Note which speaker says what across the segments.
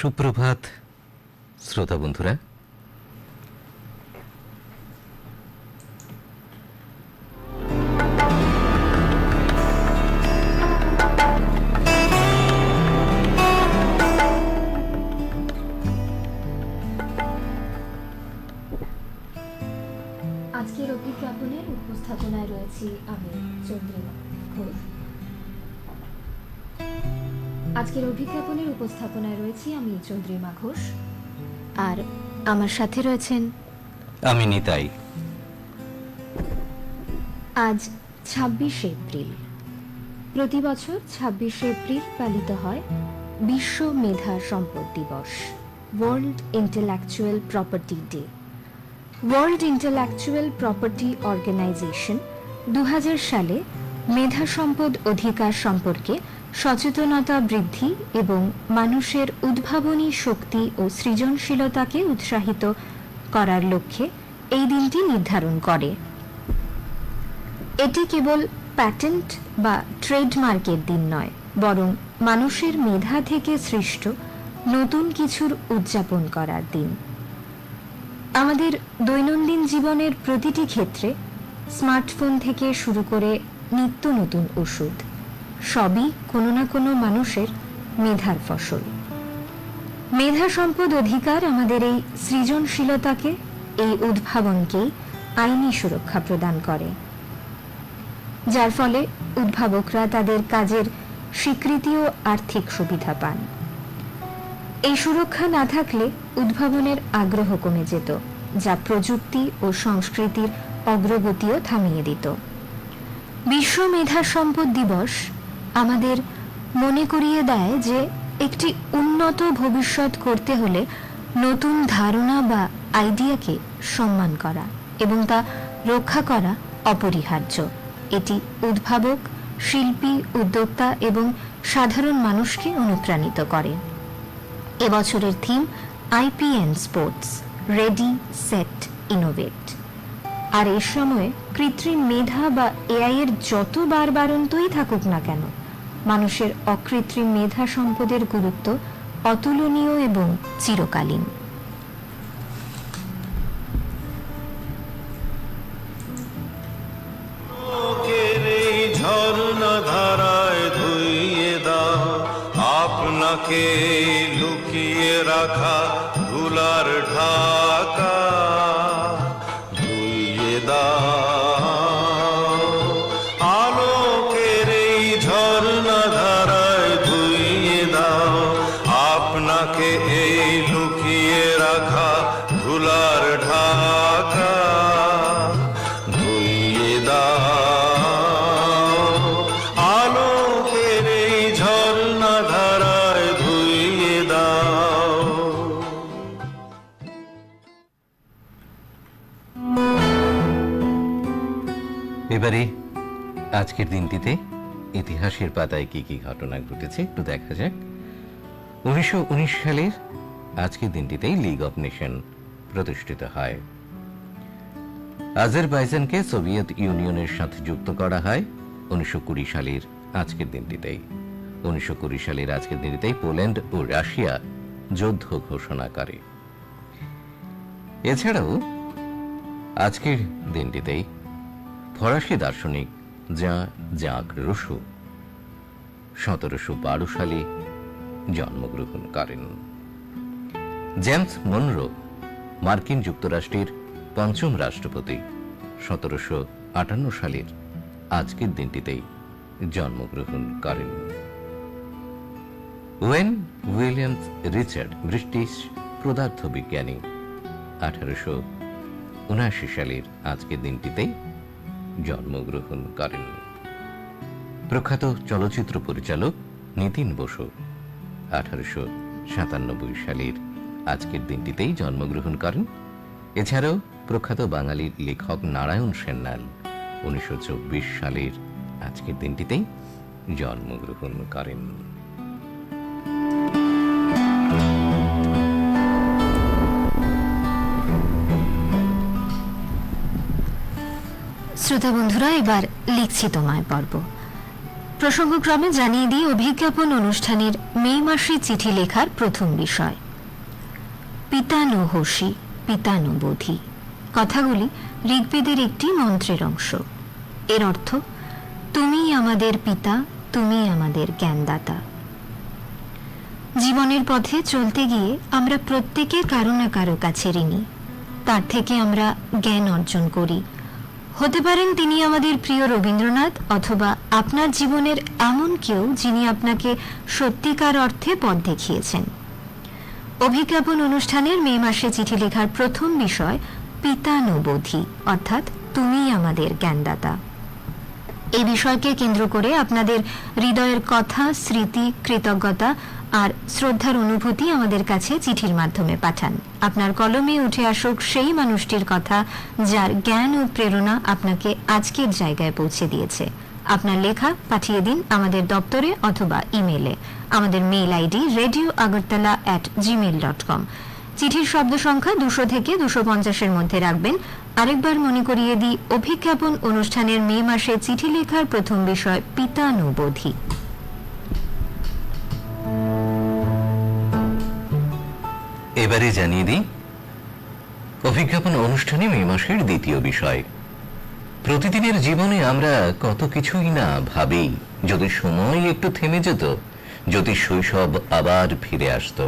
Speaker 1: সুপ্রভাত শ্রোতা বন্ধুরা,
Speaker 2: আজকের অভিজ্ঞাপনের উপস্থাপনায় রয়েছি আমি চন্দ্রিমা ঘোষ। আর আমার সাথে রয়েছেন
Speaker 1: আমি নিতাই।
Speaker 2: আজ ২৬শে এপ্রিল। প্রতি বছর ২৬শে এপ্রিল পালিত হয় বিশ্ব মেধা সম্পদ দিবস, world intellectual property day. World intellectual property organisation ২০০০ সালে মেধা সম্পদ অধিকার সম্পর্কে সচেতনতা বৃদ্ধি এবং মানুষের উদ্ভাবনী শক্তি ও সৃজনশীলতাকে উৎসাহিত করার লক্ষ্যে এই দিনটি নির্ধারণ করে। এটি কেবল প্যাটেন্ট বা ট্রেডমার্কের দিন নয়, বরং মানুষের মেধা থেকে সৃষ্ট নতুন কিছুর উদযাপন করার দিন। আমাদের দৈনন্দিন জীবনের প্রতিটি ক্ষেত্রে, স্মার্টফোন থেকে শুরু করে নিত্য নতুন ওষুধ, সবই কোনো না কোনো মানুষের মেধার ফসল। মেধা সম্পদ অধিকার আমাদের এই সৃজনশীলতাকে, এই উদ্ভাবনকেই আইনি সুরক্ষা প্রদান করে, যার ফলে উদ্ভাবকরা তাদের কাজের স্বীকৃতি ও আর্থিক সুবিধা পান। এই সুরক্ষা না থাকলে উদ্ভাবনের আগ্রহ কমে যেত, যা প্রযুক্তি ও সংস্কৃতির অগ্রগতিও থামিয়ে দিত। বিশ্ব মেধা সম্পদ দিবস আমাদের মনে করিয়ে দেয় যে একটি উন্নত ভবিষ্যৎ করতে হলে নতুন ধারণা বা আইডিয়াকে সম্মান করা এবং তা রক্ষা করা অপরিহার্য। এটি উদ্ভাবক, শিল্পী, উদ্যোক্তা এবং সাধারণ মানুষকে অনুপ্রাণিত করে। এবছরের theme IP and sports, ready set innovate. আর এর সময়ে কৃত্রিম মেধা বা এআই এর যত বাড়ন্তই থাকুক না কেন, মানুষের অকৃত্রিম মেধা সম্পদের গুরুত্ব অতুলনীয় এবং চিরকালীন।
Speaker 3: ঝর্ণা ধারায় ধুইয়ে দাও আপনাকে লুকিয়ে রাখা ধুলার ঢাকা, ধুইয়ে দাও আলোকের এই ঝর্ণা ধারায় ধুইয়ে দাও আপনাকে এই লুকিয়ে রাখা ধুলার ঢাকা, ধুইয়ে দাও আলোকের এই ঝর্ণা ধারায় ধুইয়ে দাও।
Speaker 1: এবারে আজকের দিনটিতে ইতিহাসের পাতায় কি কি ঘটনা ঘটেছে একটু দেখা যাক। ১৯১৯ সালের আজকের দিনটিতেই লিগ অফ নেশন প্রতিষ্ঠিত হয়। আজারবাইজানকে সোভিয়েত ইউনিয়নের সাথে যুক্ত করা হয় ১৯২০ সালের আজকের দিনটিতেই। ১৯২০ সালের আজকের দিনটিতেই পোল্যান্ড ও রাশিয়া যুদ্ধ ঘোষণা করে। এছাড়াও আজকের দিনটিতেই ফরাসি দার্শনিক জ্যাক রুসো ১৭১২ সালে জন্মগ্রহণ করেন। জেমস মনরো মার্কিন যুক্তরাষ্ট্রের পঞ্চম রাষ্ট্রপতি ১৭৫৮ সালের আজকের দিনটিতেই জন্মগ্রহণ করেন। ওয়েন উইলিয়ামস রিচার্ড ব্রিটিশ পদার্থবিজ্ঞানী ১৮৭৯ সালের আজকের দিনটিতেই জন্মগ্রহণ করেন। প্রখ্যাত চলচ্চিত্র পরিচালক নিতিন বসু ১৮৯৭ সালের আজকের দিনটিতেই জন্মগ্রহণ করেন। এছাড়াও প্রখ্যাত বাঙালি লেখক নারায়ণ সেননাল ১৯২৪ সালের আজকের দিনটিতেই জন্মগ্রহণ করেন।
Speaker 2: শ্রোতা বন্ধুরা, এবার লিখছি তোমায় পর্ব। প্রসঙ্গক্রমে জানিয়ে দিই অভিজ্ঞাপন অনুষ্ঠানের মে মাসে চিঠি লেখার প্রথম বিষয়। পিতানোহসি পিতানোবোধি কথাগুলি ঋগ্বেদের একটি মন্ত্রের অংশ। এর অর্থ তুমি আমাদের পিতা, তুমি আমাদের জ্ঞানদাতা। জীবনের পথে চলতে গিয়ে আমরা প্রত্যেকে কারো না কারো কাছে ঋণী। তার থেকে আমরা জ্ঞান অর্জন করি। হতে পারেন তিনি আমাদের প্রিয় রবীন্দ্রনাথ, অথবা আপনার জীবনের এমন কেউ যিনি আপনাকে সত্যিকার অর্থে পথ দেখিয়েছেন। অভিজ্ঞাপন অনুষ্ঠানের মে মাসে চিঠি লেখার প্রথম বিষয় পিতানোবোধি, অর্থাৎ তুমি আমাদের জ্ঞানদাতা। এই বিষয়কে কেন্দ্র করে আপনাদের হৃদয়ের কথা, স্মৃতি, কৃতজ্ঞতা আর শ্রদ্ধার অনুভূতি আমাদের কাছে চিঠির মাধ্যমে পাঠান। আপনার কলমে উঠে আসুক সেই মানুষটির কথা যার জ্ঞান ও প্রেরণা আপনাকে আজকের জায়গায় পৌঁছে দিয়েছে। আপনার লেখা পাঠিয়ে দিন আমাদের দপ্তরে অথবা ইমেলে। আমাদের মেইল আইডি radioagartala@gmail.com। চিঠির শব্দ সংখ্যা 200 থেকে 250-এর মধ্যে রাখবেন। আরেকবার মনে করিয়ে দিই, অভিজ্ঞাপন অনুষ্ঠানের মে মাসে চিঠি লেখার প্রথম বিষয় পিতানোবোধি।
Speaker 1: এবারে জানিয়ে দিই অভিজ্ঞাপন অনুষ্ঠানে মে মাসের দ্বিতীয় বিষয়। প্রতিদিনের জীবনে আমরা কত কিছুই না ভাবি, যদি সময় একটু থেমে যেত, যদি শৈশব আবার ফিরে আসতো,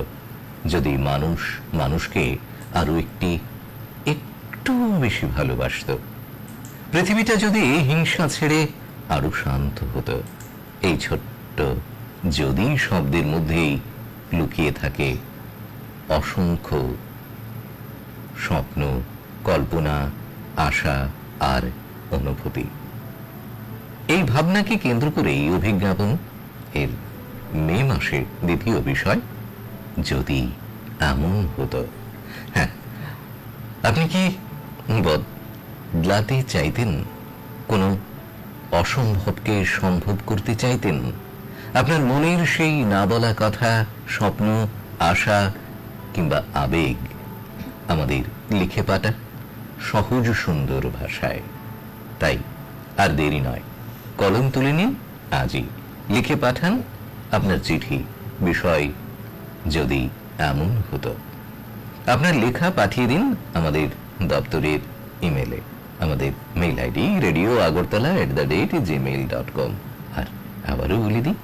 Speaker 1: যদি মানুষ মানুষকে আরো একটু বেশি ভালোবাসতো, পৃথিবীটা যদি হিংসা ছেড়ে আরো শান্ত হতো। এই ছোট্ট যদি শব্দের মধ্যেই লুকিয়ে থাকে অসংখ্য স্বপ্ন, কল্পনা, আশা আর অনুভূতি। এই ভাবনাকে কেন্দ্র করেই অভিজ্ঞাপন এর মে মাসের দ্বিতীয় বিষয় যদি এমন হতো। হ্যাঁ, আপনি কি বদলাতে চাইতেন? কোনো অসম্ভবকে সম্ভব করতে চাইতেন? আপনার মনের সেই না বলা কথা, স্বপ্ন, আশা কিংবা আবেগ আমাদের লিখে পাঠান সহজ সুন্দর ভাষায়। তাই আর দেরি নয়, কলম তুলে নিন আজই, লিখে পাঠান আপনার চিঠি, বিষয় যদি এমন হতো। আপনার লেখা পাঠিয়ে দিন আমাদের দপ্তরের ইমেলে। আমাদের মেইল আইডি radioagartala@gmail.com। আর আবারও বলে দিই,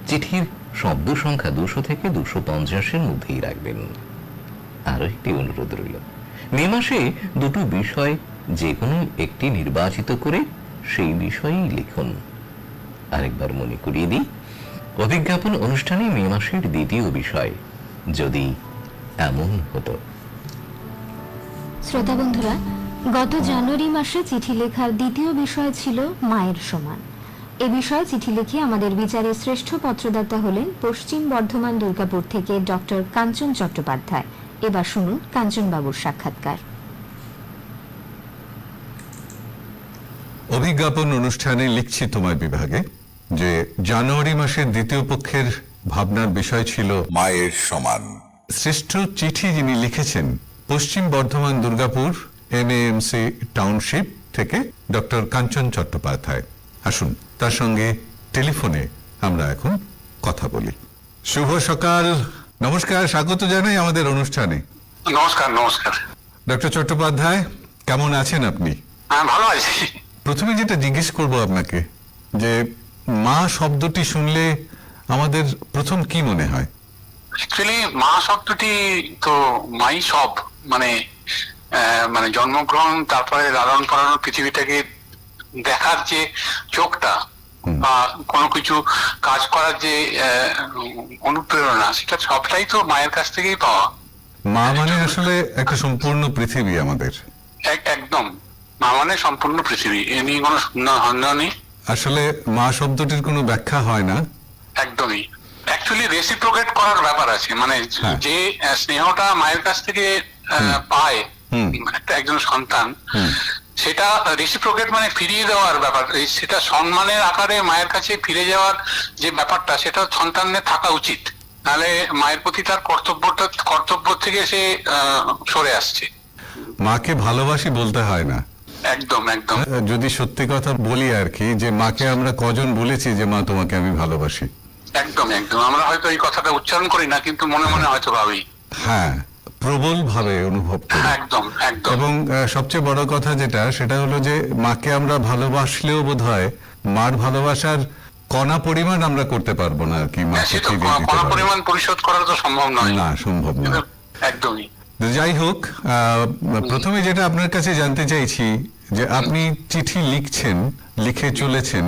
Speaker 1: চিঠির শব্দ সংখ্যা 200 থেকে 250-এর মধ্যেই রাখবেন। আরো একটি অনুরোধ রইল, মে মাসে দুটো বিষয় যে কোনো একটি নির্বাচিত করে সেই বিষয়েই লিখুন। আরেকবার মনে করিয়ে দিই, অভিজ্ঞাপন অনুষ্ঠানে মে মাসের দ্বিতীয় বিষয় যদি এমন হতো।
Speaker 2: শ্রোতা বন্ধুরা, গত জানুয়ারি মাসে চিঠি লেখার দ্বিতীয় বিষয় ছিল মায়ের সমান। এ বিষয়ে চিঠি লিখে আমাদের বিচারে শ্রেষ্ঠ পত্রদাতা হলেন পশ্চিম বর্ধমান দুর্গাপুর থেকে ডক্টর কাঞ্চন চট্টোপাধ্যায়। এবার শুনুন কাঞ্চন বাবুর সাক্ষাৎকার।
Speaker 4: অভিজ্ঞাপন অনুষ্ঠানে লিখছি তোমার বিভাগে যে জানুয়ারি মাসের দ্বিতীয় পক্ষের ভাবনার বিষয় ছিল
Speaker 5: মায়ের সমান।
Speaker 4: শ্রেষ্ঠ চিঠি যিনি লিখেছেন পশ্চিম বর্ধমান দুর্গাপুর MAMC টাউনশিপ থেকে ডক্টর কাঞ্চন চট্টোপাধ্যায়। আসুন তার সঙ্গে টেলিফোনে আমরা এখন কথা বলি। শুভ সকাল, নমস্কার, স্বাগত জানাই আমাদের অনুষ্ঠানে।
Speaker 6: নমস্কার। নমস্কার
Speaker 4: ডক্টর চট্টোপাধ্যায়, কেমন আছেন আপনি?
Speaker 6: ভালো আছি।
Speaker 4: প্রথমে যেটা জিজ্ঞেস করব আপনাকে, যে মা শব্দটি শুনলে আমাদের প্রথম কি মনে হয়?
Speaker 6: অ্যাকচুয়ালি মা শব্দটি তো মাই সব, মানে মানে জন্মগ্রহণ, তারপরে লালন পালন, পৃথিবীটাকে দেখার যে চোখটা বা কোনো কিছু কাজ করার যে অনুপ্রেরণা, সেটা সবটাই তো মায়ের কাছ থেকেই পাওয়া।
Speaker 4: মা মানে আসলে একটা সম্পূর্ণ পৃথিবী আমাদের।
Speaker 6: একদম, মা মানে সম্পূর্ণ পৃথিবী, এ নিয়ে কোনো সন্দেহ নেই।
Speaker 4: আসলে মা শব্দটির কোনো ব্যাখ্যা হয় না।
Speaker 6: একদমই, অ্যাকচুয়ালি রেসিপ্রোকেট করার ব্যাপার আছে, মানে যে স্নেহটা মায়ের কাছ থেকে পায় একজন সন্তান, সেটা রেসিপ্রোকেট মানে ফিরিয়ে দেওয়ার ব্যাপার। সেটা সম্মানের আকারে মায়ের কাছে ফিরে যাওয়ার যে ব্যাপারটা, সেটা সন্তানের থাকা উচিত। নাহলে মায়ের প্রতি তার কর্তব্য থেকে সে সরে আসছে।
Speaker 4: মাকে ভালোবাসি বলতে হয় না,
Speaker 6: একদম একদম
Speaker 4: যদি সত্যি কথা বলি আর কি, যে মাকে আমরা কজন বলেছি যে মা তোমাকে আমি ভালোবাসি?
Speaker 6: একদম একদম আমরা হয়তো এই কথাটা উচ্চারণ করি না, কিন্তু মনে মনে হয়তো ভাবি।
Speaker 4: হ্যাঁ, প্রবল ভাবে অনুভব করি।
Speaker 6: একদম একদম
Speaker 4: এবং সবচেয়ে বড় কথা যেটা, সেটা হলো যে মাকে আমরা ভালোবাসলেও বোধহয় মার ভালোবাসার কণা পরিমাণ আমরা করতে পারবো না আর কি।
Speaker 6: হ্যাঁ, সে তো কোনো পরিমাণ পরিশোধ করা তো সম্ভব নয়।
Speaker 4: না, সম্ভব না।
Speaker 6: একদমই।
Speaker 4: যাই হোক, প্রথমে যেটা আপনার কাছে জানতে চাইছি, যে আপনি চিঠি লিখছেন, লিখে চলেছেন,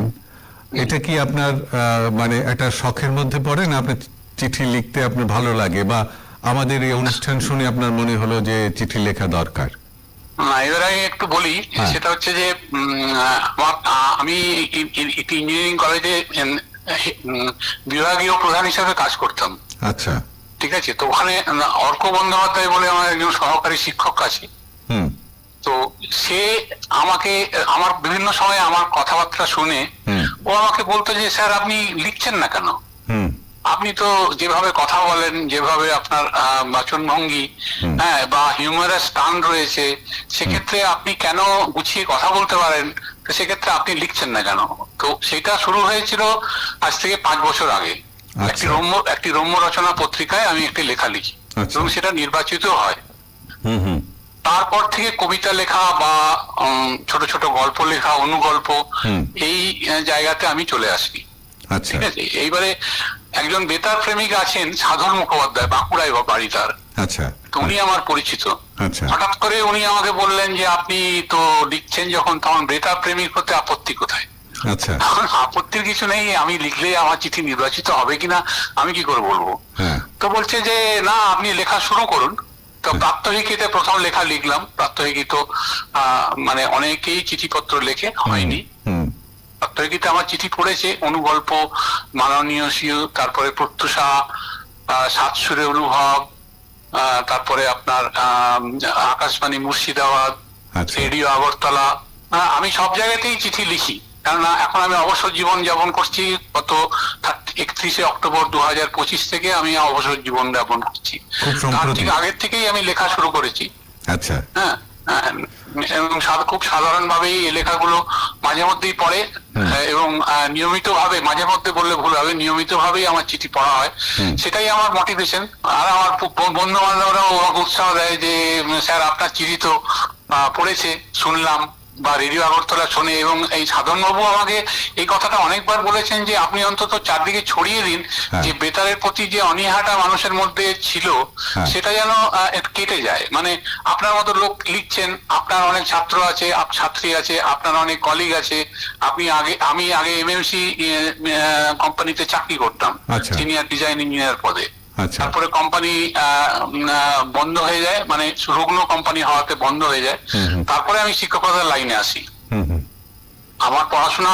Speaker 4: এটা কি আপনার মানে একটা শখের মধ্যে পড়ে, না আপনার চিঠি লিখতে আপনার ভালো লাগে, বা আমাদের এই অনুষ্ঠান শুনে আপনার মনে হলো যে চিঠি লেখা দরকার?
Speaker 6: না, এবার আমি একটু বলি। সেটা হচ্ছে যে আমি ইঞ্জিনিয়ারিং কলেজে বিভাগীয় প্রধান হিসেবে কাজ করতাম।
Speaker 4: আচ্ছা,
Speaker 6: ঠিক আছে। তো ওখানে অর্ক বন্দ্যোপাধ্যায় বলে আমার একজন সহকারী শিক্ষক আছে। তো সে আমাকে আমার বিভিন্ন সময় আমার কথাবার্তা শুনে ও আমাকে বলতো যে স্যার আপনি লিখছেন না কেন? আপনি তো যেভাবে কথা বলেন, যেভাবে আপনার বাচনভঙ্গি, হ্যাঁ, বা হিউমারাস টান রয়েছে, সেক্ষেত্রে আপনি কেন গুছিয়ে কথা বলতে পারেন, তো সেক্ষেত্রে আপনি লিখছেন না কেন? তো সেটা শুরু হয়েছিল আজ থেকে 5 বছর আগে। একটি রম্য রচনা পত্রিকায় আমি একটি লেখা লিখি এবং সেটা নির্বাচিত হয়। তারপর থেকে কবিতা লেখা বা ছোট ছোট গল্প লেখা, অনুগল্প, এই জায়গাতে আমি চলে আসি। ঠিক আছে। এইবারে একজন বেতার প্রেমিক আছেন সাধন মুখোপাধ্যায়, বাঁকুড়ায় বাড়ি তার।
Speaker 4: আচ্ছা।
Speaker 6: তো উনি আমার পরিচিত। হঠাৎ করে উনি আমাকে বললেন যে আপনি তো লিখছেন যখন, তখন বেতার প্রেমিক হতে আপত্তি কোথায়?
Speaker 4: আচ্ছা।
Speaker 6: আপত্তির কিছু নেই, আমি লিখলে আমার চিঠি নির্বাচিত হবে কিনা আমি কি করে বলবো? তো বলছে যে না, আপনি লেখা শুরু করুন। তো প্রাত্যহিকীতে প্রথম লেখা লিখলাম। প্রাত্যহিকী তো মানে অনেকেই চিঠিপত্র লেখে, হয়নি। প্রাত্যহিকীতে আমার চিঠি পড়েছে অনুগল্প, মাননীয় শিউ, তারপরে প্রত্যুষা, সাতসুরে অনুভব, তারপরে আপনার আকাশবাণী মুর্শিদাবাদ, রেডিও আগরতলা। আমি সব জায়গাতেই চিঠি লিখি, কেননা এখন আমি অবসর জীবন যাপন করছি। গত 31শে অক্টোবর 2025 থেকে আমি অবসর জীবন যাপন করছি। তার ঠিক আগের থেকেই আমি লেখা শুরু করেছি।
Speaker 4: আচ্ছা।
Speaker 6: হ্যাঁ, এবং খুব সাধারণ ভাবেই এই লেখাগুলো মাঝে মধ্যেই পড়ে, এবং নিয়মিত ভাবে, মাঝে মধ্যে বললে ভুল হবে, নিয়মিত ভাবেই আমার চিঠি পড়া হয়। সেটাই আমার মোটিভেশন। আর আমার বন্ধু বান্ধবরাও আমাকে উৎসাহ দেয় যে স্যার আপনার চিঠি তো পড়েছে, শুনলাম, বা রেডিও আগরতলা শোনে। এবং এই সাধন বাবু আমাকে এই কথাটা অনেকবার বলেছেন যে আপনি অন্তত চারদিকে ছড়িয়ে দিন যে বেতারের প্রতি যে অনীহাটা মানুষের মধ্যে ছিল, সেটা যেন কেটে যায়। মানে আপনার মতো লোক লিখছেন, আপনার অনেক ছাত্র আছে, ছাত্রী আছে, আপনার অনেক কলিগ আছে। আমি আগে এমএমসি কোম্পানিতে চাকরি করতাম, সিনিয়র ডিজাইন ইঞ্জিনিয়ার পদে। তারপরে কোম্পানি বন্ধ হয়ে যায়, মানে রুগ্ন কোম্পানি হওয়াতে বন্ধ হয়ে যায়। তারপরে আমি শিক্ষকতার লাইনে আসি। আমার পড়াশোনা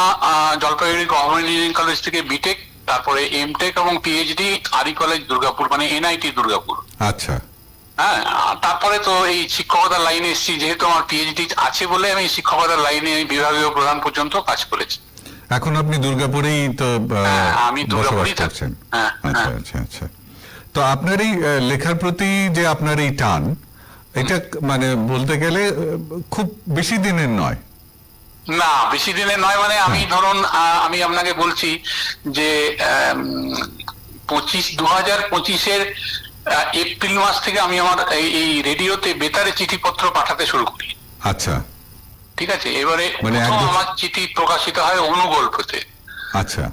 Speaker 6: জলপাইগুড়ি গভর্নমেন্ট ইঞ্জিনিয়ারিং কলেজ থেকে বিটেক, তারপরে এমটেক এবং পিএইচডি আরি কলেজ দুর্গাপুর, মানে এনআইটি দুর্গাপুর।
Speaker 4: আচ্ছা।
Speaker 6: হ্যাঁ, তারপরে তো এই শিক্ষকতার লাইনে এসেছি। যেহেতু আমার পিএইচডি আছে বলে আমি শিক্ষকতার লাইনে বিভাগীয় প্রধান পর্যন্ত কাজ করেছি।
Speaker 4: এখন আপনি দুর্গাপুরেই তো
Speaker 6: আমি দুর্গাপুরেই থাকছি।
Speaker 4: আচ্ছা আচ্ছা আচ্ছা। তো আপনার এই লেখার প্রতি যে আপনার এই টান, এটা মানে বলতে গেলে খুব বেশি দিনের নয়।
Speaker 6: না, বেশি দিনের নয়। মানে আমি ধরুন, আমি আপনাকে বলছি যে 2025-এর এপ্রিল মাস থেকে আমি আমার এই রেডিওতে বেতারে চিঠিপত্র পাঠাতে শুরু করি।
Speaker 4: আচ্ছা,
Speaker 6: ঠিক আছে। এবারে আমার চিঠি প্রকাশিত হয় অনুগল্পতে।
Speaker 4: আচ্ছা,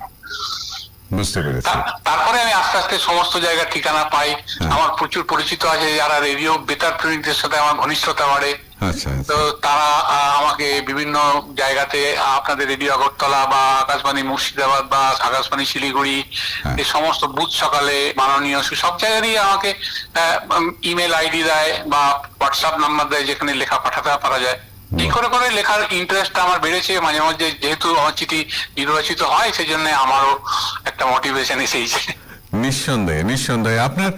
Speaker 4: বুঝতে পেরেছি।
Speaker 6: তারপরে আমি আস্তে আস্তে সমস্ত জায়গার ঠিকানা পাই। আমার প্রচুর পরিচিত আছে যারা রেডিও বেতার প্রেমিকদের সাথে আমার ঘনিষ্ঠতা বাড়ে। তো তারা আমাকে বিভিন্ন জায়গাতে, আপনাদের রেডিও আগরতলা বা আকাশবাণী মুর্শিদাবাদ বা আকাশবাণী শিলিগুড়ি, এই সমস্ত বুথ সকালে, মাননীয় সব জায়গারই আমাকে ইমেল আইডি দেয় বা হোয়াটসঅ্যাপ নাম্বার দেয়, যেখানে লেখা পাঠাতে পারা যায়। এই করে করে লেখার ইন্টারেস্টটা আমার বেড়েছে। মাঝে মাঝে যেহেতু আমার চিঠি নির্বাচিত হয়, সেই জন্য আমারও একটা মোটিভেশন এসেছে।
Speaker 4: নিঃসন্দেহে নিঃসন্দেহে। আপনার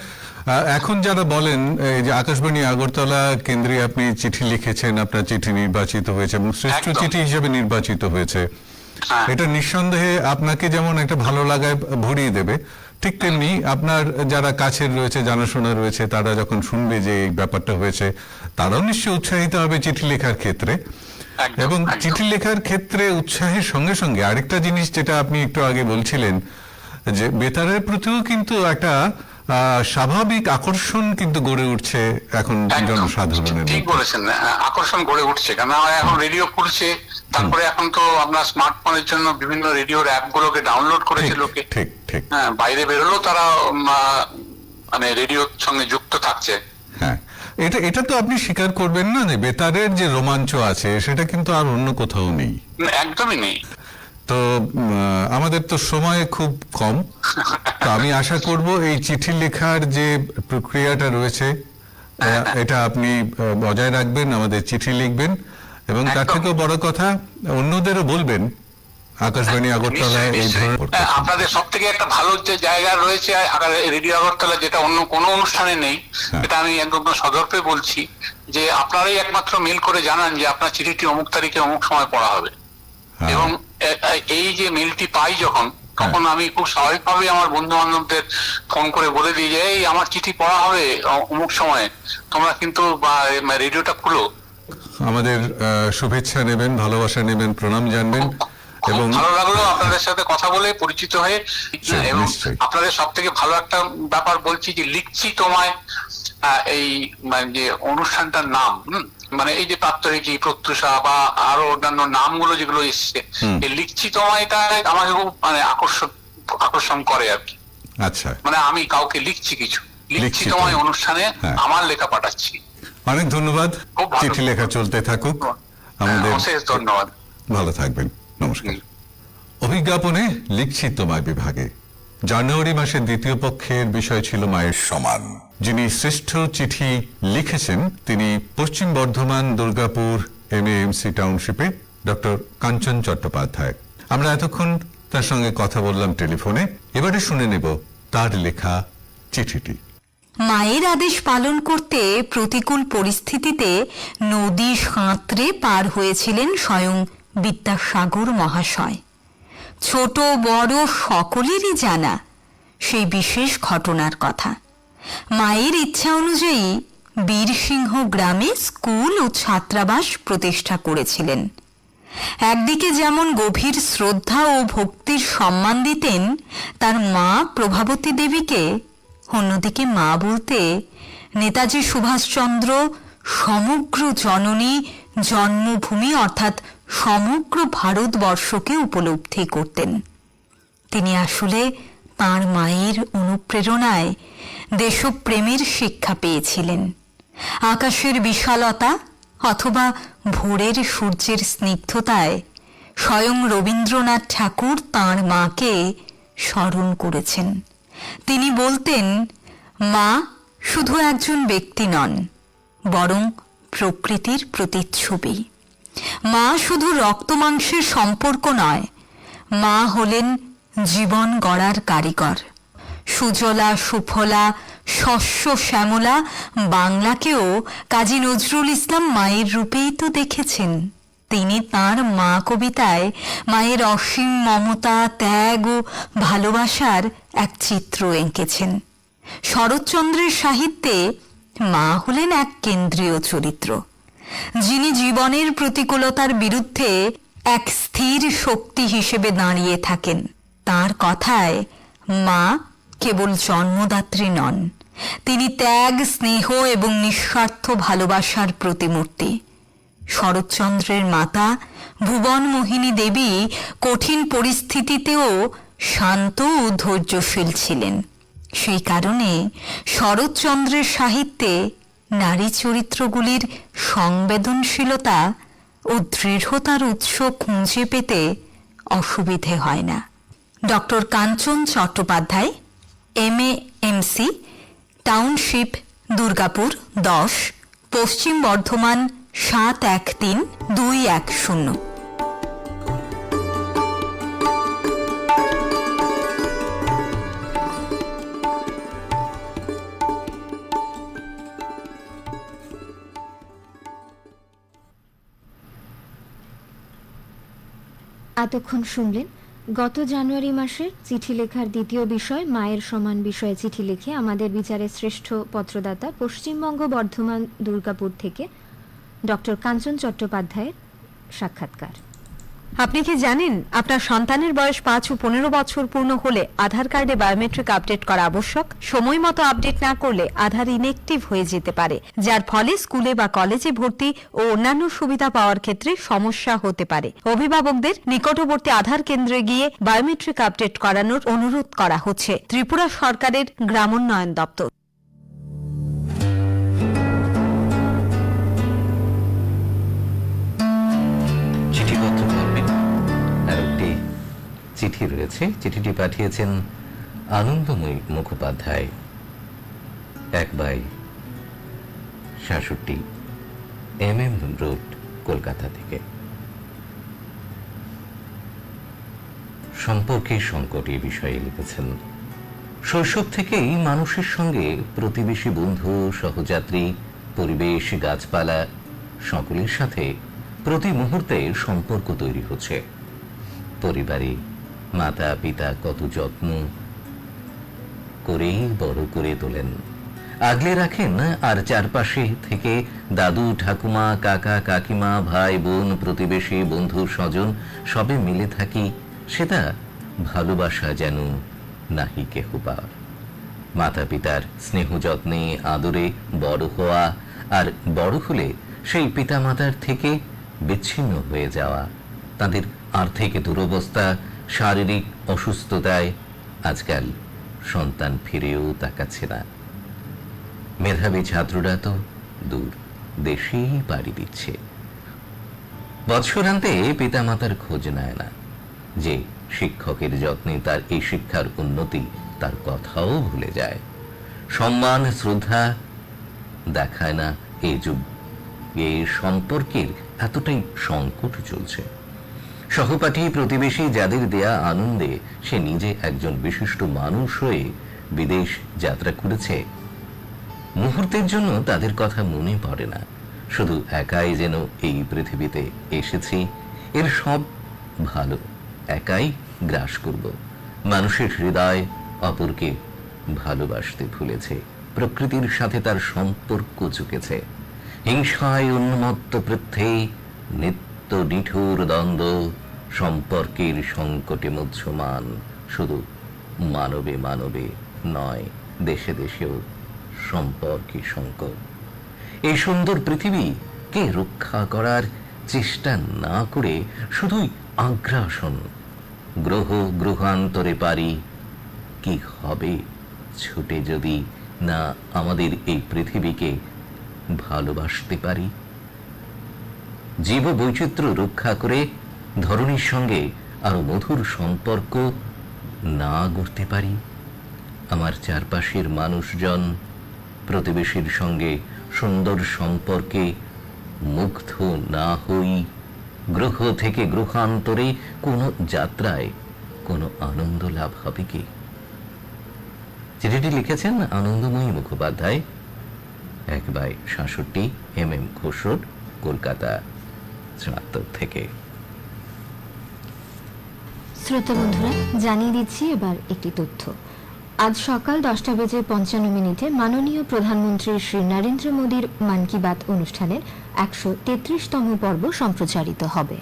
Speaker 4: এখন যারা বলেন যে আকাশবাণী আগরতলা কেন্দ্রে আপনি চিঠি লিখেছেন, আপনার চিঠি নির্বাচিত হয়েছে এবং শ্রেষ্ঠ চিঠি হিসেবে নির্বাচিত হয়েছে, এটা নিঃসন্দেহে আপনাকে যেমন একটা ভালো লাগায় ভরিয়ে দেবে, ঠিক তেমনি আপনার যারা কাছের রয়েছে, জানাশোনা রয়েছে, তারা যখন শুনবে যে এই ব্যাপারটা হয়েছে, তারাও নিশ্চয়ই উৎসাহিত হবে চিঠি লেখার ক্ষেত্রে।
Speaker 6: একদম,
Speaker 4: এবং
Speaker 6: একদম।
Speaker 4: চিঠি লেখার ক্ষেত্রে উৎসাহের সঙ্গে সঙ্গে আরেকটা জিনিস যেটা আপনি একটু আগে বলছিলেন, যে বেতারের প্রতিও কিন্তু একটা স্বাভাবিক আকর্ষণ কিন্তু গড়ে উঠছে এখন
Speaker 6: একদম
Speaker 4: জনসাধারণের
Speaker 6: ঠিক
Speaker 4: মধ্যে।
Speaker 6: বলেছেন, আকর্ষণ গড়ে উঠছে, কারণ এখন রেডিও খুলছে, তারপরে এখন তো আপনার স্মার্টফোনের জন্য বিভিন্ন রেডিওর অ্যাপ গুলোকে ডাউনলোড করেছে
Speaker 4: ঠিক,
Speaker 6: লোকে।
Speaker 4: ঠিক ঠিক
Speaker 6: হ্যাঁ, বাইরে বেরোলেও তারা মানে রেডিওর সঙ্গে যুক্ত থাকছে।
Speaker 4: হ্যাঁ, এটা তো আপনি স্বীকার করবেন না যে বেতারের যে রোমাঞ্চ আছে সেটা কিন্তু আর অন্য কোথাও নেই।
Speaker 6: একদমই নেই।
Speaker 4: তো আমাদের তো সময় খুব কম, তো আমি আশা করব এই চিঠি লেখার যে প্রক্রিয়াটা রয়েছে এটা আপনি বজায় রাখবেন, আমাদের চিঠি লিখবেন, এবং তার
Speaker 6: একদম।
Speaker 4: থেকেও বড় কথা অন্যদেরও বলবেন আকাশবাণী আগরতলা এই
Speaker 6: নিশ্চয়ই,
Speaker 4: ধরনের
Speaker 6: আপনাদের সব থেকে একটা ভালো যে জায়গা রয়েছে রেডিও আগরতলা, যেটা অন্য কোনো অনুষ্ঠানে নেই, এটা আমি একদম সদর্পে বলছি, যে আপনারাই একমাত্র মেল করে জানান যে আপনার চিঠিটি অমুক তারিখে অমুক সময় পড়া হবে।
Speaker 4: হ্যাঁ।
Speaker 6: এবং এই যে মেলটি পাই যখন, তখন আমি খুব স্বাভাবিকভাবে আমার বন্ধু বান্ধবদের ফোন করে বলে দিই যে এই আমার চিঠি পড়া হবে অমুক সময়ে, তোমরা কিন্তু রেডিওটা খুলো।
Speaker 4: আমাদের শুভেচ্ছা নেবেন, ভালোবাসা নেবেন, প্রণাম জানবেন,
Speaker 6: খুব
Speaker 4: এবং
Speaker 6: ভালো লাগলো আপনাদের সাথে কথা বলে, পরিচিত হয়ে। এবং
Speaker 4: নিশ্চয়ই।
Speaker 6: আপনাদের সব থেকে ভালো একটা ব্যাপার বলছি, যে লিখছি তোমায়, এই যে অনুষ্ঠানটার নাম, মানে এই যে প্রাত্যহিকী, প্রত্যুষা বা আরো অন্যান্য নামগুলো যেগুলো এসছে, এই লিখছি তোমায়, এটা আমাকে খুব মানে আকর্ষণ করে আর কি।
Speaker 4: আচ্ছা,
Speaker 6: মানে আমি কাউকে লিখছি কিছু, লিখছি
Speaker 4: লিখছি
Speaker 6: তোমায়
Speaker 4: তোমায়।
Speaker 6: অনুষ্ঠানে
Speaker 4: হ্যাঁ।
Speaker 6: আমার লেখা পাঠাচ্ছি।
Speaker 4: অনেক ধন্যবাদ।
Speaker 6: খুব ভালো।
Speaker 4: চিঠি লেখা চলতে থাকুক। আমাদের
Speaker 6: অশেষ ধন্যবাদ।
Speaker 4: ভালো থাকবেন, নমস্কার। অভিজ্ঞাপনে লিখছি তোমায় বিভাগে জানুয়ারি মাসের দ্বিতীয় পক্ষের বিষয় ছিল মায়ের সমান। যিনি শ্রেষ্ঠ চিঠি লিখেছেন তিনি পশ্চিম বর্ধমান দুর্গাপুর MAMC টাউনশিপে ডক্টর কাঞ্চন চট্টোপাধ্যায়। আমরা এতক্ষণ তার সঙ্গে কথা বললাম টেলিফোনে। এবারে শুনে নেব তার লেখা চিঠিটি।
Speaker 5: মায়ের আদেশ পালন করতে প্রতিকূল পরিস্থিতিতে নদী সাঁতরে পার হয়েছিলেন স্বয়ং বিদ্যাসাগর মহাশয়। ছোট বড় সকলেরই জানা সেই বিশেষ ঘটনার কথা। মায়ের ইচ্ছা অনুযায়ী বীরসিংহ গ্রামে স্কুল ও ছাত্রাবাস প্রতিষ্ঠা করেছিলেন। একদিকে যেমন গভীর শ্রদ্ধা ও ভক্তির সম্মান দিতেন তার মা প্রভাবতী দেবীকে, অন্যদিকে মা বলতে নেতাজি সুভাষচন্দ্র সমগ্র জননী জন্মভূমি অর্থাৎ সমগ্র ভারতবর্ষকে উপলব্ধি করতেন। তিনি আসলে তাঁর মায়ের অনুপ্রেরণায় দেশপ্রেমের শিক্ষা পেয়েছিলেন। আকাশের বিশালতা অথবা ভোরের সূর্যের স্নিগ্ধতায় স্বয়ং রবীন্দ্রনাথ ঠাকুর তাঁর মাকে স্মরণ করেছেন। তিনি বলতেন, মা শুধু একজন ব্যক্তি নন, বরং প্রকৃতির প্রতিচ্ছবি। মা শুধু রক্তমাংসের সম্পর্ক নয়, মা হলেন জীবন গড়ার কারিগর। সুজলা সুফলা শস্য শ্যামলা বাংলাকেও কাজী নজরুল ইসলাম মায়ের রূপেই তো দেখেছেন। তিনি তাঁর মা কবিতায় মায়ের অসীম মমতা, ত্যাগ ও ভালোবাসার এক চিত্র এঁকেছেন। শরৎচন্দ্রের সাহিত্যে মা হলেন এক কেন্দ্রীয় চরিত্র, যিনি জীবনের প্রতিকূলতার বিরুদ্ধে এক স্থির শক্তি হিসেবে দাঁড়িয়ে থাকেন। তাঁর কথায় মা কেবল জন্মদাত্রী নন, তিনি ত্যাগ, স্নেহ এবং নিঃস্বার্থ ভালোবাসার প্রতিমূর্তি। শরৎচন্দ্রের মাতা ভুবন মোহিনী দেবী কঠিন পরিস্থিতিতেও শান্ত ও ধৈর্যশীল ছিলেন। সেই কারণে শরৎচন্দ্রের সাহিত্যে নারী চরিত্রগুলির সংবেদনশীলতা ও দৃঢ়তার উৎস খুঁজে পেতে অসুবিধে হয় না। ডক্টর কাঞ্চন চট্টোপাধ্যায়, MAMC টাউনশিপ, দুর্গাপুর 10, পশ্চিম বর্ধমান 713210।
Speaker 2: এতক্ষণ শুনলেন গত জানুয়ারি মাসের চিঠি লেখার দ্বিতীয় বিষয় মায়ের সমান বিষয়ে চিঠি লিখে আমাদের বিচারের শ্রেষ্ঠ পত্রদাতা পশ্চিমবঙ্গ বর্ধমান দুর্গাপুর থেকে ডক্টর কাঞ্চন চট্টোপাধ্যায়ের সাক্ষাৎকার।
Speaker 5: আপনি কি জানেন আপনার সন্তানের বয়স 5 ও 15 বছর পূর্ণ হলে আধার কার্ডে বায়োমেট্রিক আপডেট করা আবশ্যক? সময় মতো আপডেট না করলে আধার ইনএক্টিভ হয়ে যেতে পারে, যার ফলে স্কুলে বা কলেজে ভর্তি ও অন্যান্য সুবিধা পাওয়ার ক্ষেত্রে সমস্যা হতে পারে। অভিভাবকদের নিকটবর্তী আধার কেন্দ্রে গিয়ে বায়োমেট্রিক আপডেট করানোর অনুরোধ করা হচ্ছে ত্রিপুরা সরকারের গ্রামোন্নয়ন দপ্তর।
Speaker 1: চিঠিপত্র পড়বেন। আর একটি চিঠি রয়েছে, চিঠিটি পাঠিয়েছেন আনন্দময়ী মুখোপাধ্যায়, 1/66 MM রোড, কলকাতা থেকে। সম্পর্কে সংকট এই বিষয়ে লিখেছেন, শৈশব থেকেই মানুষের সঙ্গে প্রতিবেশী, বন্ধু, সহযাত্রী, পরিবেশ, গাছপালা সকলের সাথে প্রতি মুহূর্তে সম্পর্ক তৈরি হচ্ছে। পরিবারে মাতা পিতা কত যত্ন করেই বড় করে তোলেন, আগলে রাখেন, আর চারপাশে থেকে দাদু, ঠাকুমা, কাকা, কাকিমা, ভাই, বোন, প্রতিবেশী, বন্ধু, স্বজন সবে মিলে থাকি। সেটা ভালোবাসা যেন নাহি কেহ পার। মাতা পিতার স্নেহ যত্নে আদরে বড় হওয়া, আর বড় হলে সেই পিতা মাতার থেকে বিচ্ছিন্ন হয়ে যাওয়া, তাদের আর্থিক দুরবস্থা, শারীরিক অসুস্থতায় আজকাল সন্তান ফিরেও তাকাচ্ছে না। মেধাবী ছাত্ররা তো দূর দেশেই পাড়ি দিচ্ছে। বৎসরান্তে পিতা মাতার খোঁজ নেয় না, যে শিক্ষকের যত্নে তার এই শিক্ষার উন্নতি, তার কথাও ভুলে যায়। সম্মান শ্রদ্ধা দেখায় না এই যুগ। এই সম্পর্কের এতটাই সংকট চলছে। সহপাঠী, প্রতিবেশী যাদের দেয়া আনন্দে সে নিজে একজন বিশিষ্ট মানুষ হয়ে বিদেশ যাত্রা করেছে, মুহূর্তের জন্য তাদের কথা মনে পড়ে না। শুধু একাই যেন এই পৃথিবীতে এসেছি, এর সব ভালো একাই গ্রাস করব। মানুষের হৃদয় অপরকে ভালোবাসতে ভুলেছে, প্রকৃতির সাথে তার সম্পর্ক চুকেছে। হিংসায় উন্মত্ত পৃথ্বী, নিত্য নিঠুর দ্বন্দ্ব, সম্পর্কের সংকটে মুহ্যমান। শুধু মানবে মানবে নয়, দেশে দেশেও সম্পর্কে সংকট। এই সুন্দর পৃথিবীকে রক্ষা করার চেষ্টা না করে শুধুই আগ্রাসন। গ্রহ গ্রহান্তরে পারি, কি হবে ছুটে যদি না আমাদের এই পৃথিবীকে ভালোবাসতে পারি। জীব বৈচিত্র্য রক্ষা করে ধরনীর সঙ্গে আরো মধুর সম্পর্ক না গড়তে পারি। আমার চারপাশের মানুষজন, প্রতিবেশীর সঙ্গে সুন্দর সম্পর্কে মুগ্ধ না হই, গ্রহ থেকে গ্রহান্তরে কোনো যাত্রায় কোনো আনন্দ লাভ হবে কি? চিঠিটি লিখেছেন আনন্দময়ী মুখোপাধ্যায়, 1/66 MM ঘোষ রোড, কলকাতা 74 থেকে।
Speaker 2: শ্রোতা বন্ধুরা, জানিয়ে দিচ্ছি এবার একটি তথ্য। আজ সকাল 10:55 মাননীয় প্রধানমন্ত্রী শ্রী নরেন্দ্র মোদীর মন কি বাত অনুষ্ঠানের 133তম পর্ব সম্প্রচারিত হবে।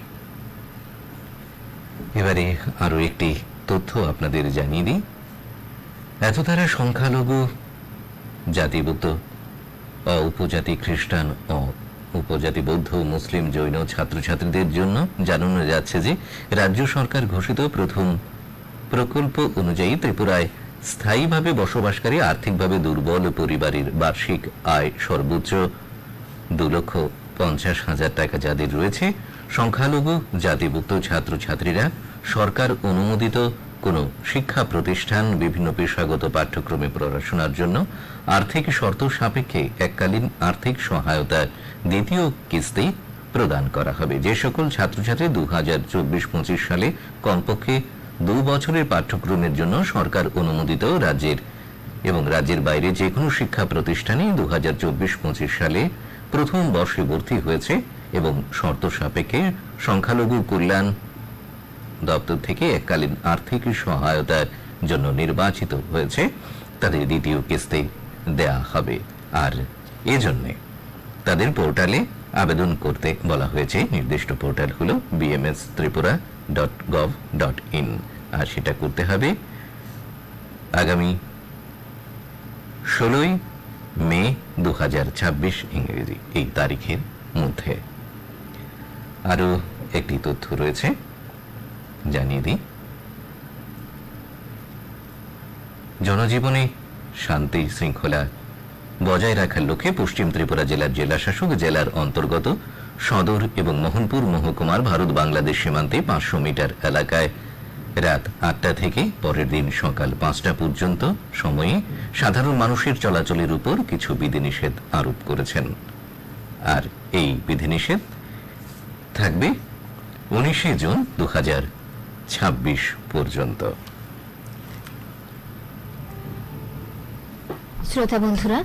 Speaker 1: এবারে আরো একটি তথ্য আপনাদের জানিয়ে দিই। এত তারা সংখ্যালঘু, জাতিভুক্ত, উপজাতি খ্রিস্টান ও উপজাতি বৌদ্ধ, মুসলিম, জৈন ছাত্রছাত্রীদের জন্য জানানো যাচ্ছে যে রাজ্য সরকার ঘোষিত প্রথম প্রকল্প অনুযায়ী ত্রিপুরায় স্থায়ীভাবে বসবাসকারী আর্থিকভাবে দুর্বল পরিবারের বার্ষিক আয় সর্বোচ্চ 2,50,000 টাকা যাদের রয়েছে, সংখ্যালঘু জাতিভুক্ত ছাত্রছাত্রীরা সরকার অনুমোদিত কোনো শিক্ষা প্রতিষ্ঠান বিভিন্ন পেশাগত পাঠ্যক্রমে পড়াশোনার জন্য আর্থিক শর্ত সাপেক্ষে এককালীন আর্থিক সহায়তার দ্বিতীয় কিস্তি প্রদান করা হবে। যে সকল ছাত্রছাত্রী 2024-25 সালে কমপক্ষে 2 বছরের পাঠ্যক্রমের জন্য সরকার অনুমোদিত রাজ্যের এবং রাজ্যের বাইরে যে কোনো শিক্ষা প্রতিষ্ঠানে 2024-25 সালে প্রথম বর্ষে ভর্তি হয়েছে এবং শর্ত সাপেক্ষে সংখ্যালঘু কল্যাণ দপ্তর থেকে এককালীন আর্থিক সহায়তার জন্য নির্বাচিত হয়েছে, তাদের দ্বিতীয় কিস্তি দেয়া হবে। আর এজন্য তাদের পোর্টালে আবেদন করতে বলা হয়েছে। নির্দিষ্ট পোর্টাল হলো bmstripura.gov.in, আর সেটা করতে হবে আগামী 16ই মে 2026 ইংরেজি এই তারিখের মধ্যে। আরো একটি তথ্য রয়েছে, জানিয়ে দিই। জনজীবনে শান্তি শৃঙ্খলা বজায় রাখার লক্ষ্যে পশ্চিম ত্রিপুরা জেলার জেলাশাসক জেলার অন্তর্গত সদর এবং মোহনপুর মহকুমার ভারত বাংলাদেশ সীমান্তে 500 মিটার এলাকায় রাত 8টা থেকে পরের দিন সকাল 5টা পর্যন্ত সময়ে সাধারণ মানুষের চলাচলের উপর কিছু বিধিনিষেধ আরোপ করেছেন। আর এই বিধিনিষেধ থাকবে 19 জুন 2026 পর্যন্ত।
Speaker 2: শ্রোতা বন্ধুরা,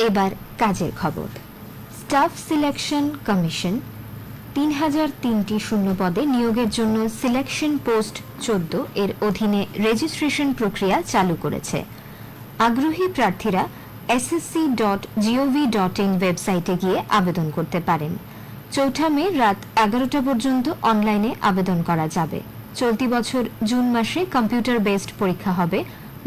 Speaker 2: এবার কাজের খবর। স্টাফ সিলেকশন কমিশন 3003টি শূন্য পদে নিয়োগের জন্য সিলেকশন পোস্ট 14 এর অধীনে রেজিস্ট্রেশন প্রক্রিয়া চালু করেছে। আগ্রহী প্রার্থীরা ssc.gov.in ওয়েবসাইটে গিয়ে আবেদন করতে পারেন। 4 মে রাত 11টা পর্যন্ত অনলাইনে আবেদন করা যাবে। চলতি বছর জুন মাসে কম্পিউটার বেসড পরীক্ষা হবে।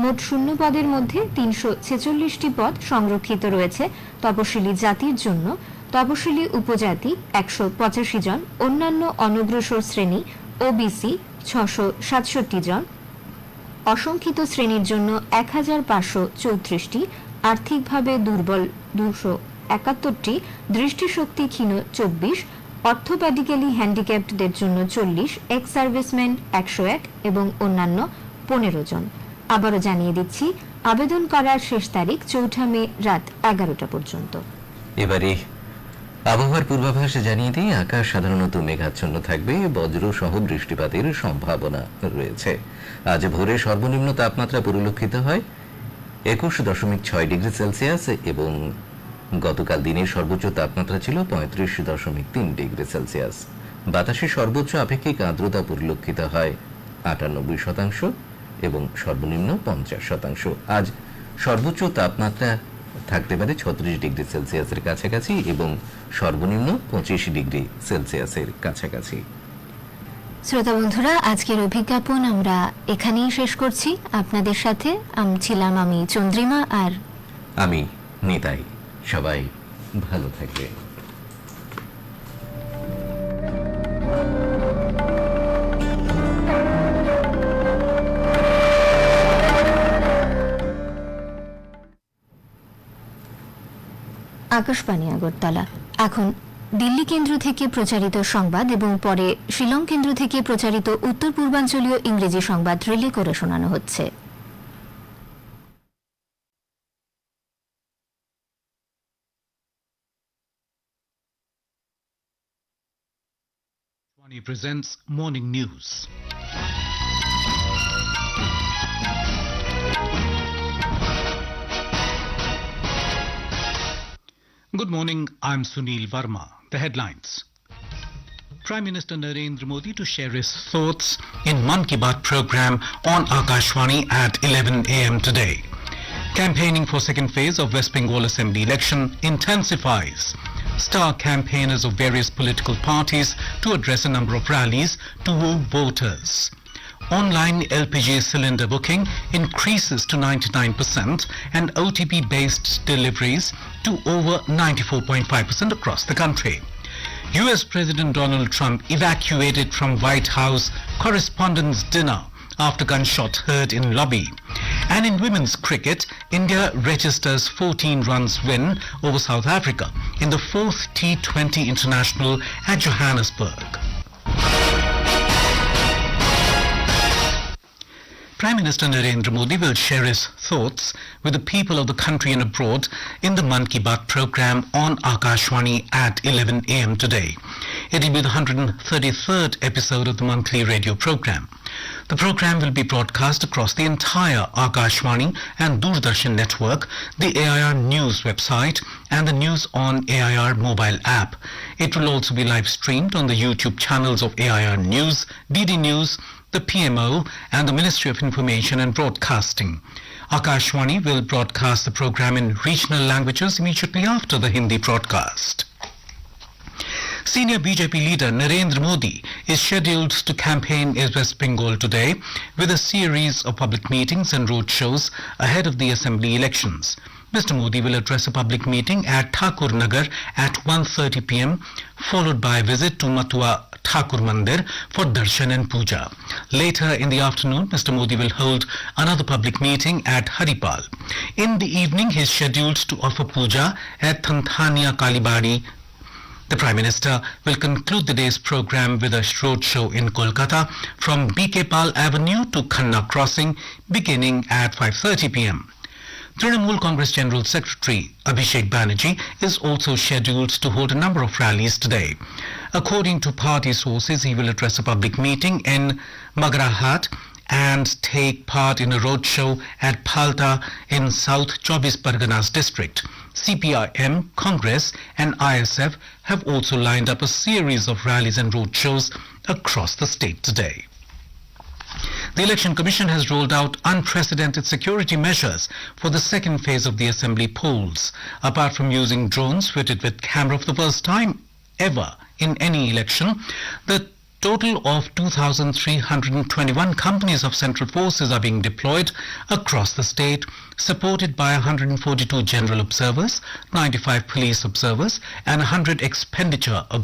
Speaker 2: মোট শূন্য পদের মধ্যে 346টি পদ সংরক্ষিত রয়েছে তপশিলি জাতির জন্য, তপশিলি উপজাতি 185 জন, অন্যান্য অনগ্রসর শ্রেণী ওবিসি 667 জন, অসংখ্যিত শ্রেণীর জন্য 1534টি, আর্থিকভাবে দুর্বল 271টি, দৃষ্টিশক্তি ক্ষীণ 24, অর্থোপেডিক্যালি হ্যান্ডিক্যাপডদের জন্য 40, এক্স সার্ভিসম্যান 101 এবং অন্যান্য 15 জন। আবারও জানিয়ে দিচ্ছি, আবেদন করার শেষ তারিখ 4 মে রাত 11টা পর্যন্ত।
Speaker 1: এবারে আবহাওয়ার পূর্বাভাস জানিয়ে দিই। আকাশ সাধারণত মেঘাচ্ছন্ন থাকবে, বজ্র সহ বৃষ্টিপাতের সম্ভাবনা রয়েছে। আজ ভোরে সর্বনিম্ন তাপমাত্রা পরিলক্ষিত হয় 21.6 ডিগ্রি সেলসিয়াস এবং গতকাল দিনের সর্বোচ্চ তাপমাত্রা ছিল 35.3 ডিগ্রি সেলসিয়াস। বাতাসে সর্বোচ্চ আপেক্ষিক আর্দ্রতা পরিলক্ষিত হয় 98% এবং সর্বনিম্ন 50%। আজ সর্বোচ্চ তাপমাত্রা থাকতে পারে 36 ডিগ্রি সেলসিয়াসের কাছাকাছি এবং সর্বনিম্ন 25 ডিগ্রি সেলসিয়াসের কাছাকাছি।
Speaker 2: শ্রোতা বন্ধুরা, আজকের অভিজ্ঞাপন আমরা এখানেই শেষ করছি। আপনাদের সাথে ছিলাম আমি চন্দ্রিমা আর
Speaker 1: আমি নিতাই। সবাই ভালো থাকবে।
Speaker 2: আকাশবাণী আগরতলা। এখন দিল্লি কেন্দ্র থেকে প্রচারিত সংবাদ এবং পরে শিলং কেন্দ্র থেকে প্রচারিত উত্তর পূর্বাঞ্চলীয় ইংরেজি সংবাদ রিলে করে শোনানো হচ্ছে।
Speaker 7: Presents Morning News. Good morning, I'm Sunil Verma. The headlines. Prime Minister Narendra Modi to share his thoughts in Mann Ki Baat program on Akashvani at 11 a.m. today. Campaigning for second phase of West Bengal Assembly election intensifies. Star campaigners of various political parties to address a number of rallies to woo voters. Online LPG cylinder booking increases to 99% and OTP-based deliveries to over 94.5% across the country. US President Donald Trump evacuated from White House Correspondents' Dinner after gunshot heard in lobby. And in women's cricket, India registers 14 runs win over South Africa in the 4th T20 International at Johannesburg. Prime Minister Narendra Modi will share his thoughts with the people of the country and abroad in the Mann Ki Baat program on Akashvani at 11 a.m. today. It will be the 133rd episode of the monthly radio program. The program will be broadcast across the entire Akashvani and Doordarshan network, the AIR News website and the News on AIR mobile app. It will also be live streamed on the YouTube channels of AIR News, DD News, the PMO and the Ministry of Information and Broadcasting. Akashvani will broadcast the program in regional languages immediately after the Hindi broadcast. Senior BJP leader Narendra Modi is scheduled to campaign in West Bengal today with a series of public meetings and road shows ahead of the assembly elections. Mr. Modi will address a public meeting at Thakur Nagar at 1:30 p.m. followed by a visit to Matua Thakur Mandir for darshan and puja. Later in the afternoon, Mr. Modi will hold another public meeting at Haripal. In the evening, he is scheduled to offer puja at Thanthania Kalibari. The Prime Minister will conclude the day's program with a road show in Kolkata from BK Pal Avenue to Khanna Crossing beginning at 5:30 p.m. Trinamool Congress General Secretary Abhishek Banerjee is also scheduled to hold a number of rallies today. According to party sources, he will address a public meeting in Magrahat and take part in a roadshow at Phalta in South Chobis Parganas district. CPIM, Congress and ISF have also lined up a series of rallies and roadshows across the state today. The Election Commission has rolled out unprecedented security measures for the second phase of the assembly polls. Apart from using drones fitted with camera for the first time ever in any election, the total of 2,321 companies of central forces are being deployed across the state, supported by 142 general observers, 95 police observers, and 100 expenditure observers.